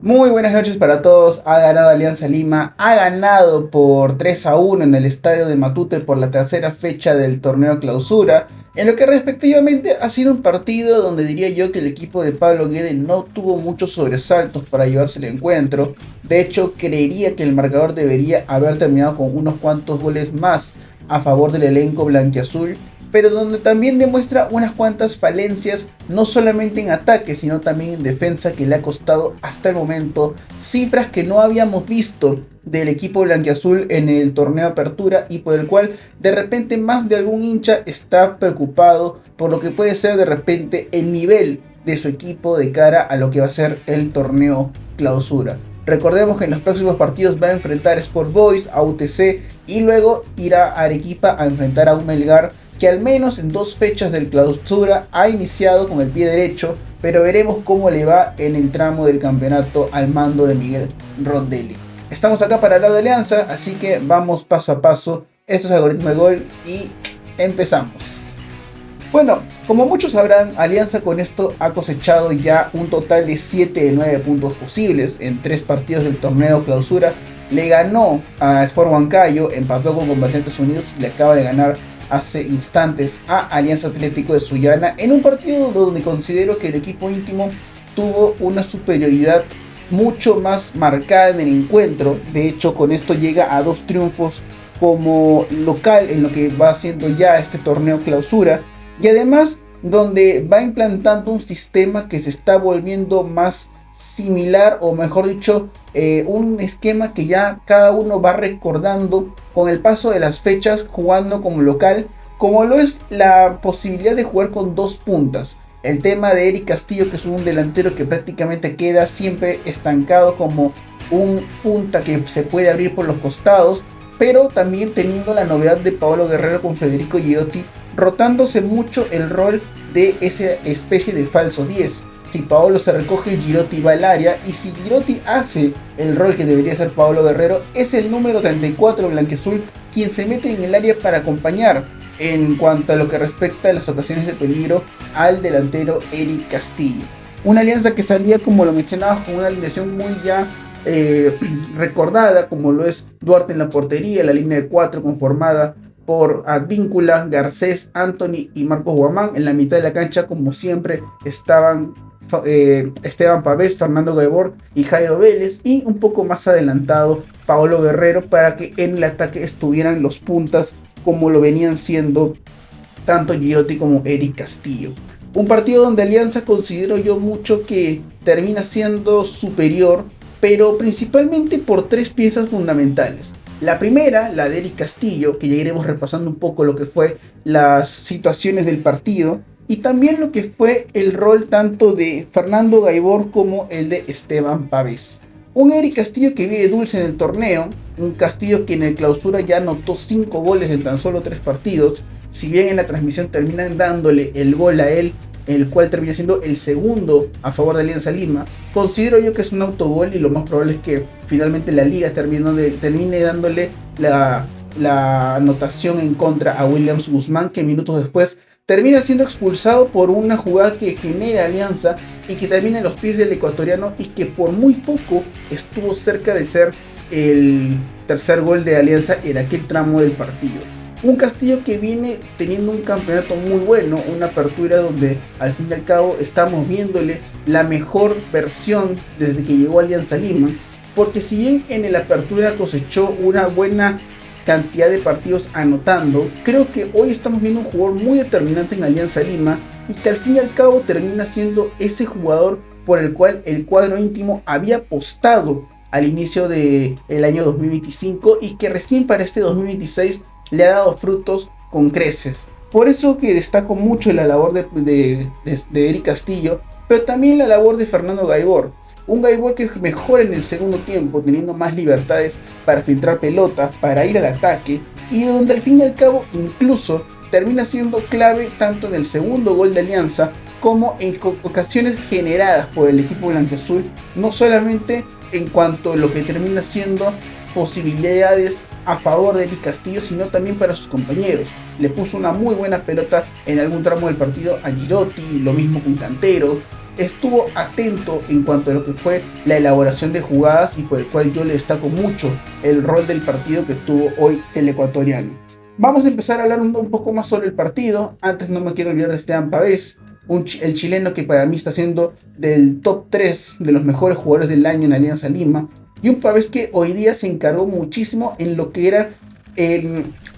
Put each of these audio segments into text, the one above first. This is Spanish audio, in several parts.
Muy buenas noches para todos. Ha ganado Alianza Lima. Ha ganado por 3-1 en el estadio de Matute por la tercera fecha del torneo clausura. En lo que respectivamente ha sido un partido donde diría yo que el equipo de Pablo Guede no tuvo muchos sobresaltos para llevarse el encuentro. De hecho, creería que el marcador debería haber terminado con unos cuantos goles más a favor del elenco blanquiazul, pero donde también demuestra unas cuantas falencias, no solamente en ataque, sino también en defensa, que le ha costado hasta el momento cifras que no habíamos visto del equipo blanquiazul en el torneo Apertura, y por el cual de repente más de algún hincha está preocupado por lo que puede ser de repente el nivel de su equipo de cara a lo que va a ser el torneo Clausura. Recordemos que en los próximos partidos va a enfrentar a Sport Boys, a UTC, y luego irá a Arequipa a enfrentar a un Melgar que al menos en dos fechas del Clausura ha iniciado con el pie derecho, pero veremos cómo le va en el tramo del campeonato al mando de Miguel Rondelli. Estamos acá para hablar de Alianza, así que vamos paso a paso. Esto es Algoritmo de Gol y empezamos. Bueno, como muchos sabrán, Alianza con esto ha cosechado ya un total de 7 de 9 puntos posibles en 3 partidos del torneo Clausura. Le ganó a Sport Huancayo, empató con Convergentes Unidos y le acaba de ganar hace instantes a Alianza Atlético de Sullana en un partido donde considero que el equipo íntimo tuvo una superioridad mucho más marcada en el encuentro. De hecho, con esto llega a 2 triunfos como local en lo que va haciendo ya este torneo Clausura, y además donde va implantando un sistema que se está volviendo más similar, o mejor dicho, un esquema que ya cada uno va recordando con el paso de las fechas jugando como local, como lo es la posibilidad de jugar con dos puntas. El tema de Eric Castillo, que es un delantero que prácticamente queda siempre estancado como un punta que se puede abrir por los costados, pero también teniendo la novedad de Paolo Guerrero con Federico Girotti, rotándose mucho el rol de esa especie de falso 10. Si Paolo se recoge, Girotti va al área, y si Girotti hace el rol que debería ser Paolo Guerrero, es el número 34 blanquiazul quien se mete en el área para acompañar en cuanto a lo que respecta a las ocasiones de peligro al delantero Eric Castillo. Una Alianza que salía, como lo mencionaba, con una alineación muy ya recordada, como lo es Duarte en la portería, la línea de 4 conformada por Advíncula, Garcés, Anthony y Marcos Guamán. En la mitad de la cancha, como siempre, estaban Esteban Pavés, Fernando Gaibor y Jairo Vélez, y un poco más adelantado Paolo Guerrero, para que en el ataque estuvieran los puntas como lo venían siendo tanto Girotti como Eric Castillo. Un partido donde Alianza considero yo mucho que termina siendo superior, pero principalmente por 3 piezas fundamentales. La primera, la de Eric Castillo, que ya iremos repasando un poco lo que fue las situaciones del partido, y también lo que fue el rol tanto de Fernando Gaibor como el de Esteban Pavés. Un Eric Castillo que vive dulce en el torneo, un Castillo que en el Clausura ya anotó 5 goles en tan solo 3 partidos, si bien en la transmisión terminan dándole el gol a él, el cual termina siendo el segundo a favor de Alianza Lima. Considero yo que es un autogol, y lo más probable es que finalmente la liga termine dándole la anotación en contra a Williams Guzmán, que minutos después termina siendo expulsado por una jugada que genera Alianza y que termina en los pies del ecuatoriano, y que por muy poco estuvo cerca de ser el tercer gol de Alianza en aquel tramo del partido. Un Castillo que viene teniendo un campeonato muy bueno, una apertura donde al fin y al cabo estamos viéndole la mejor versión desde que llegó a Alianza Lima, porque si bien en el apertura cosechó una buena cantidad de partidos anotando, creo que hoy estamos viendo un jugador muy determinante en Alianza Lima, y que al fin y al cabo termina siendo ese jugador por el cual el cuadro íntimo había apostado al inicio del año 2025, y que recién para este 2026 le ha dado frutos con creces. Por eso que destaco mucho la labor de Eric Castillo, pero también la labor de Fernando Gaibor. Un Gaibor que mejora en el segundo tiempo, teniendo más libertades para filtrar pelota, para ir al ataque, y donde al fin y al cabo incluso termina siendo clave tanto en el segundo gol de Alianza como en ocasiones generadas por el equipo blanquiazul, no solamente en cuanto a lo que termina siendo posibilidades a favor de Eric Castillo, sino también para sus compañeros. Le puso una muy buena pelota en algún tramo del partido a Girotti, lo mismo con Cantero. estuvo atento en cuanto a lo que fue la elaboración de jugadas y por el cual yo le destaco mucho el rol del partido que tuvo hoy el ecuatoriano. Vamos a empezar a hablar un poco más sobre el partido. Antes no me quiero olvidar de Esteban Pavés, el chileno que para mí está siendo del top 3 de los mejores jugadores del año en Alianza Lima. Y un Pavés que hoy día se encargó muchísimo en lo que era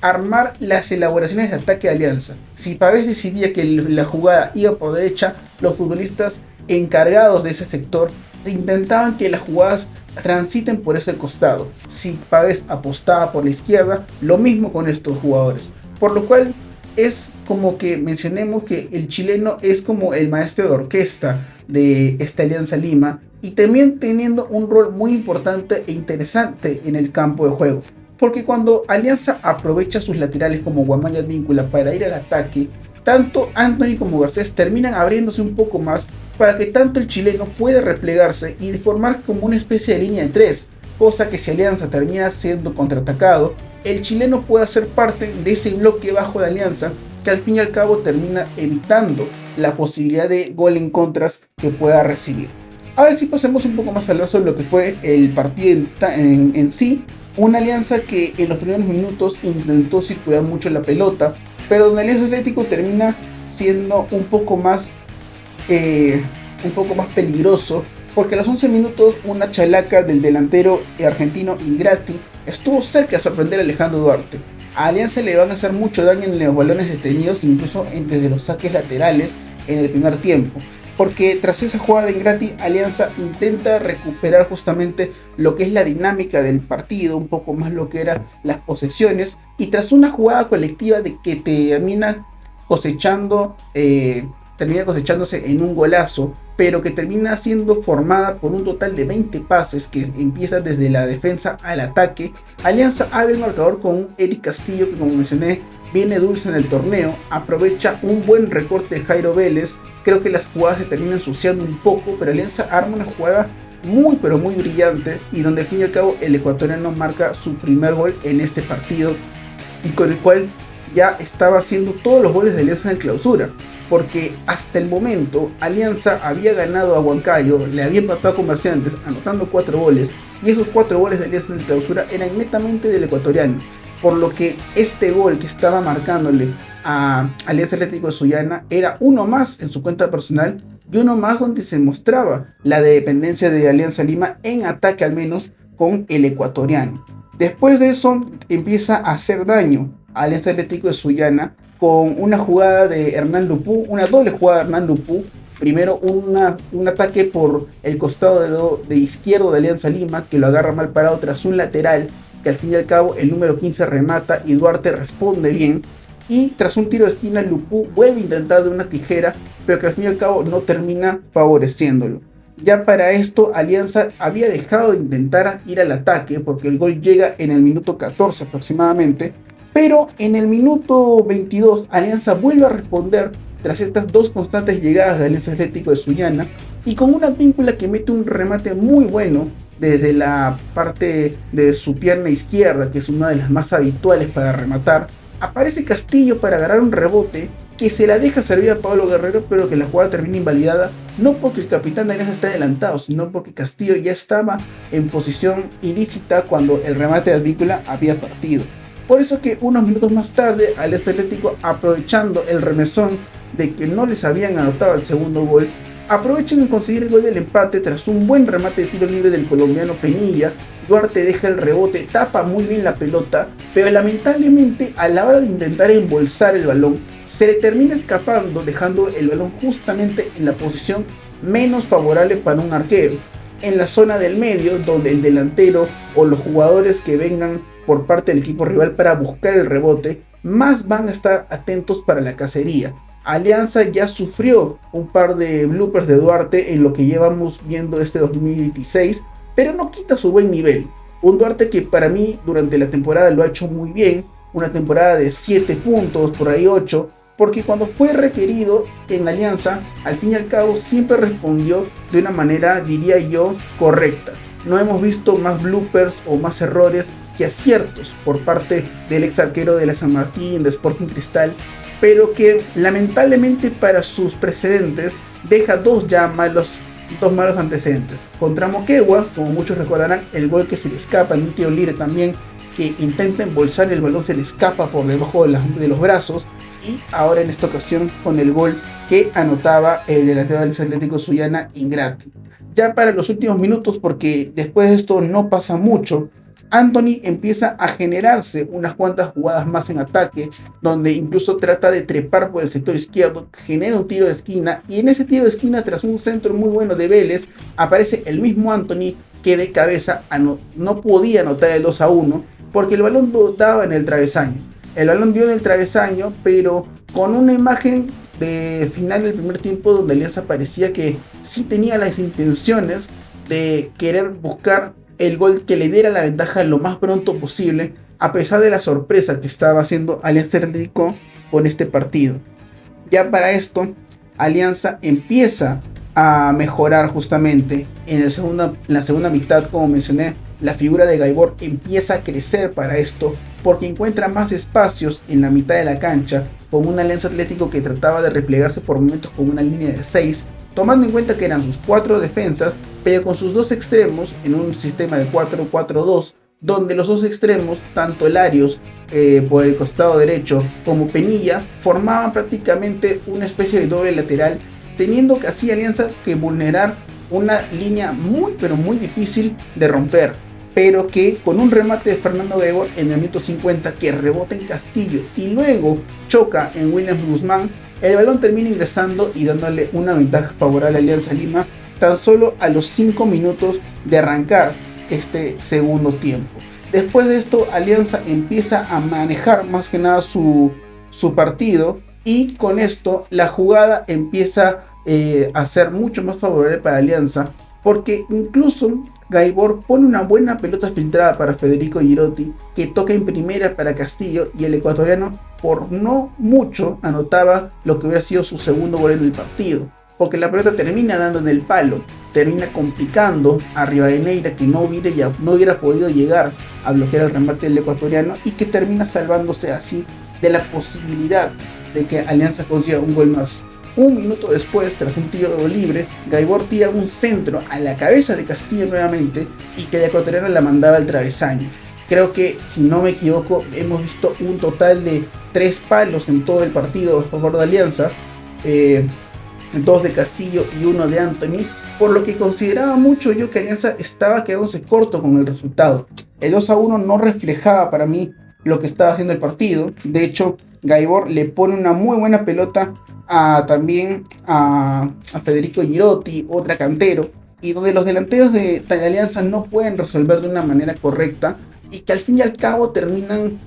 armar las elaboraciones de ataque de Alianza. Si Pavés decidía que la jugada iba por derecha, los futbolistas encargados de ese sector intentaban que las jugadas transiten por ese costado. Si Pavés apostaba por la izquierda, lo mismo con estos jugadores. Por lo cual es como que mencionemos que el chileno es como el maestro de orquesta de esta Alianza Lima y también teniendo un rol muy importante e interesante en el campo de juego. Porque cuando Alianza aprovecha sus laterales como Guamán y Advíncula para ir al ataque, tanto Anthony como Garcés terminan abriéndose un poco más para que tanto el chileno pueda replegarse y formar como una especie de línea de 3, cosa que si Alianza termina siendo contraatacado, el chileno puede ser parte de ese bloque bajo de Alianza que al fin y al cabo termina evitando la posibilidad de gol en contras que pueda recibir. Ahora sí pasemos un poco más a hablar sobre lo que fue el partido en sí. Una Alianza que en los primeros minutos intentó circular mucho la pelota, pero donde Alianza Atlético termina siendo un poco más peligroso, porque a los 11 minutos una chalaca del delantero argentino Ingrati estuvo cerca de sorprender a Alejandro Duarte. A Alianza le van a hacer mucho daño en los balones detenidos, incluso desde los saques laterales en el primer tiempo. Porque tras esa jugada de Ingrati, Alianza intenta recuperar justamente lo que es la dinámica del partido, un poco más lo que eran las posesiones, y tras una jugada colectiva de que termina cosechándose en un golazo, pero que termina siendo formada por un total de 20 pases que empieza desde la defensa al ataque. Alianza abre el marcador con un Eric Castillo que, como mencioné, viene dulce en el torneo, aprovecha un buen recorte de Jairo Vélez. Creo que las jugadas se terminan ensuciando un poco, pero Alianza arma una jugada muy pero muy brillante y donde al fin y al cabo el ecuatoriano marca su primer gol en este partido y con el cual ya estaba haciendo todos los goles de Alianza en el clausura, porque hasta el momento Alianza había ganado a Huancayo, le había empatado a Comerciantes anotando 4 goles y esos 4 goles de Alianza en el clausura eran netamente del ecuatoriano, por lo que este gol que estaba marcándole a Alianza Atlético de Sullana era uno más en su cuenta personal y uno más donde se mostraba la dependencia de Alianza Lima en ataque, al menos con el ecuatoriano. Después de eso empieza a hacer daño a Alianza Atlético de Sullana con una jugada de Hernán Lupú, una doble jugada de Hernán Lupú. Primero un ataque por el costado de izquierdo de Alianza Lima que lo agarra mal parado tras un lateral que al fin y al cabo el número 15 remata y Duarte responde bien. Y tras un tiro de esquina, Lupú vuelve a intentar de una tijera, pero que al fin y al cabo no termina favoreciéndolo. Ya para esto, Alianza había dejado de intentar ir al ataque, porque el gol llega en el minuto 14 aproximadamente. Pero en el minuto 22, Alianza vuelve a responder tras estas dos constantes llegadas de Alianza Atlético de Sullana. Y con una Advíncula que mete un remate muy bueno desde la parte de su pierna izquierda, que es una de las más habituales para rematar. Aparece Castillo para agarrar un rebote que se la deja servir a Pablo Guerrero, pero que la jugada termina invalidada, no porque el capitán de Alianza está adelantado, sino porque Castillo ya estaba en posición ilícita cuando el remate de Advíncula había partido. Por eso que unos minutos más tarde, Alianza Atlético, aprovechando el remesón de que no les habían anotado el segundo gol, aprovechan en conseguir el gol del empate tras un buen remate de tiro libre del colombiano Penilla. Duarte deja el rebote, tapa muy bien la pelota, pero lamentablemente a la hora de intentar embolsar el balón, se le termina escapando, dejando el balón justamente en la posición menos favorable para un arquero, en la zona del medio, donde el delantero o los jugadores que vengan por parte del equipo rival para buscar el rebote, más van a estar atentos para la cacería. Alianza ya sufrió un par de bloopers de Duarte en lo que llevamos viendo este 2026, pero no quita su buen nivel. Un Duarte que para mí durante la temporada lo ha hecho muy bien, una temporada de 7 puntos, por ahí 8, porque cuando fue requerido en Alianza, al fin y al cabo siempre respondió de una manera, diría yo, correcta. No hemos visto más bloopers o más errores que aciertos por parte del ex arquero de la San Martín, de Sporting Cristal, pero que lamentablemente para sus precedentes deja dos malos antecedentes. Contra Moquegua, como muchos recordarán, el gol que se le escapa en un tiro libre también, que intenta embolsar el balón, se le escapa por debajo de los brazos, y ahora en esta ocasión con el gol que anotaba el delantero del Atlético Sullana, Ingrati. Ya para los últimos minutos, porque después de esto no pasa mucho, Anthony empieza a generarse unas cuantas jugadas más en ataque, donde incluso trata de trepar por el sector izquierdo, genera un tiro de esquina, y en ese tiro de esquina, tras un centro muy bueno de Vélez, aparece el mismo Anthony, que de cabeza no podía anotar el 2-1, porque el balón daba en el travesaño. El balón dio en el travesaño, pero con una imagen de final del primer tiempo donde Alianza parecía que sí tenía las intenciones de querer buscar el gol que le diera la ventaja lo más pronto posible, a pesar de la sorpresa que estaba haciendo Alianza Atlético con este partido. Ya para esto, Alianza empieza a mejorar justamente en la segunda mitad. Como mencioné, la figura de Gaibor empieza a crecer para esto, porque encuentra más espacios en la mitad de la cancha, con un Alianza Atlético que trataba de replegarse por momentos con una línea de 6, tomando en cuenta que eran sus 4 defensas, pero con sus 2 extremos en un sistema de 4-4-2, donde los 2 extremos, tanto Larios por el costado derecho como Penilla, formaban prácticamente una especie de doble lateral, teniendo que así Alianza que vulnerar una línea muy pero muy difícil de romper, pero que con un remate de Fernando Gaibor en el minuto 50 que rebota en Castillo y luego choca en William Guzmán, el balón termina ingresando y dándole una ventaja favorable a Alianza Lima tan solo a los 5 minutos de arrancar este segundo tiempo. Después de esto, Alianza empieza a manejar más que nada su partido, y con esto la jugada empieza a ser mucho más favorable para Alianza, porque incluso Gaibor pone una buena pelota filtrada para Federico Girotti, que toca en primera para Castillo, y el ecuatoriano por no mucho anotaba lo que hubiera sido su segundo gol en el partido, porque la pelota termina dando en el palo, termina complicando a Rivadeneira, que no hubiera podido llegar a bloquear el remate del ecuatoriano, y que termina salvándose así de la posibilidad de que Alianza consiga un gol más. Un minuto después, tras un tiro libre, Gaibor tira un centro a la cabeza de Castillo nuevamente, y que el ecuatoriano la mandaba al travesaño. Creo que, si no me equivoco, hemos visto un total de 3 palos en todo el partido a favor de Alianza, 2 de Castillo y 1 de Anthony, por lo que consideraba mucho yo que Alianza estaba quedándose corto con el resultado. El 2-1 no reflejaba para mí lo que estaba haciendo el partido. De hecho, Gaibor le pone una muy buena pelota también a Federico Girotti, otra cantero, y donde los delanteros de Alianza no pueden resolver de una manera correcta, y que al fin y al cabo terminan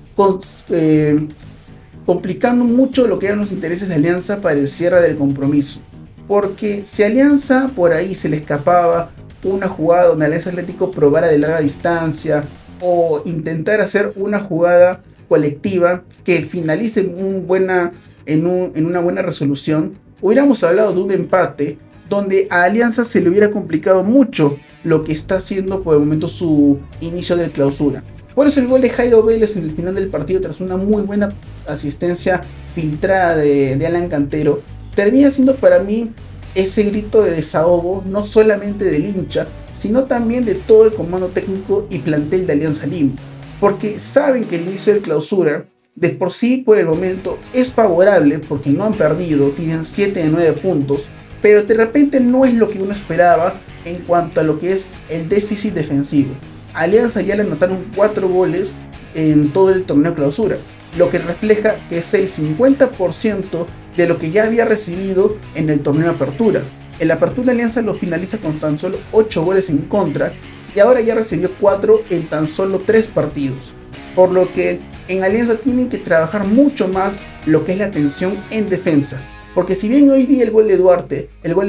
complicando mucho lo que eran los intereses de Alianza para el cierre del compromiso. Porque si Alianza por ahí se le escapaba una jugada donde Alianza Atlético probara de larga distancia, o intentar hacer una jugada colectiva que finalice en una buena resolución, hubiéramos hablado de un empate donde a Alianza se le hubiera complicado mucho lo que está haciendo por el momento su inicio de clausura. Por eso el gol de Jairo Vélez en el final del partido, tras una muy buena asistencia filtrada de Alan Cantero, termina siendo para mí ese grito de desahogo, no solamente del hincha, sino también de todo el comando técnico y plantel de Alianza Lima, porque saben que el inicio de clausura de por sí por el momento es favorable, porque no han perdido, tienen 7 de 9 puntos, pero de repente no es lo que uno esperaba en cuanto a lo que es el déficit defensivo. A Alianza ya le anotaron 4 goles en todo el torneo clausura, lo que refleja que es el 50% de lo que ya había recibido en el torneo apertura. En la apertura Alianza lo finaliza con tan solo 8 goles en contra, y ahora ya recibió 4 en tan solo 3 partidos. Por lo que en Alianza tienen que trabajar mucho más lo que es la tensión en defensa. Porque si bien hoy día el gol de Duarte, el gol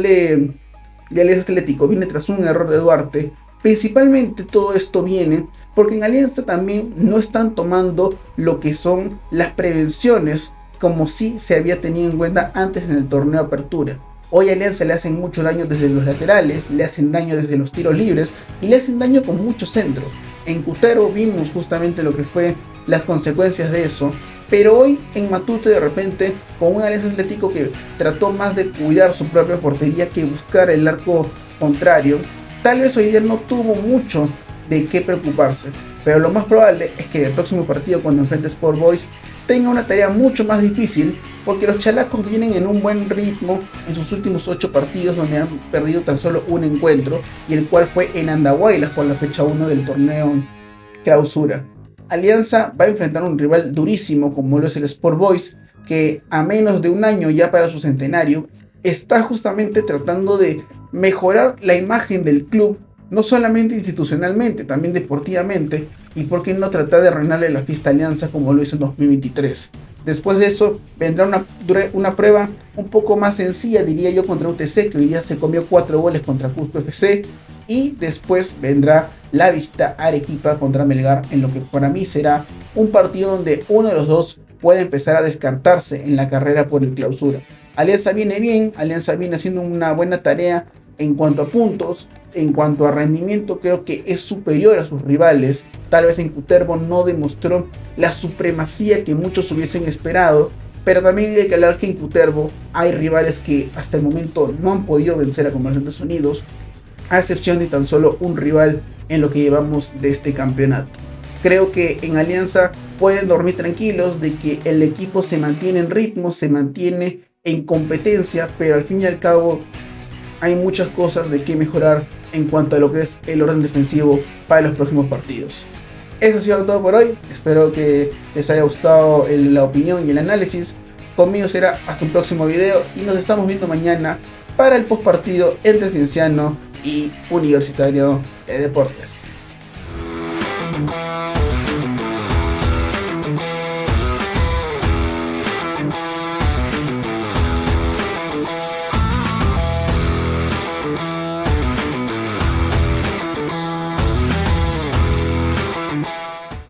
de Alianza Atlético viene tras un error de Duarte, principalmente todo esto viene porque en Alianza también no están tomando lo que son las prevenciones como si se había tenido en cuenta antes en el torneo apertura. Hoy a Alianza le hacen mucho daño desde los laterales, le hacen daño desde los tiros libres y le hacen daño con muchos centros. En Cutero vimos justamente lo que fue las consecuencias de eso, Pero hoy en Matute de repente, con un Alianza Atlético que trató más de cuidar su propia portería que buscar el arco contrario, tal vez hoy día no tuvo mucho de qué preocuparse. Pero lo más probable es que el próximo partido, cuando enfrente Sport Boys, tenga una tarea mucho más difícil, porque los chalacos vienen en un buen ritmo en sus últimos 8 partidos, donde han perdido tan solo un encuentro, y el cual fue en Andahuaylas por la fecha 1 del torneo Clausura. Alianza va a enfrentar un rival durísimo como lo es el Sport Boys, que a menos de un año ya para su centenario, está justamente tratando de mejorar la imagen del club, no solamente institucionalmente, también deportivamente, y por qué no tratar de arruinarle la fiesta a Alianza como lo hizo en 2023. Después de eso vendrá una prueba un poco más sencilla, diría yo, contra UTC, que hoy día se comió 4 goles contra Cusco FC, y después vendrá la visita a Arequipa contra Melgar, en lo que para mí será un partido donde uno de los dos puede empezar a descartarse en la carrera por el Clausura. Alianza viene bien, Alianza viene haciendo una buena tarea en cuanto a puntos, en cuanto a rendimiento creo que es superior a sus rivales. Tal vez en Cutervo no demostró la supremacía que muchos hubiesen esperado, pero también hay que hablar que en Cutervo hay rivales que hasta el momento no han podido vencer a Comerciantes Unidos, a excepción de tan solo un rival en lo que llevamos de este campeonato. Creo que en Alianza pueden dormir tranquilos de que el equipo se mantiene en ritmo, se mantiene en competencia, pero al fin y al cabo hay muchas cosas de que mejorar en cuanto a lo que es el orden defensivo para los próximos partidos. Eso ha sido todo por hoy. Espero que les haya gustado la opinión y el análisis. Conmigo será hasta un próximo video y nos estamos viendo mañana para el postpartido entre Cienciano y Universitario de Deportes.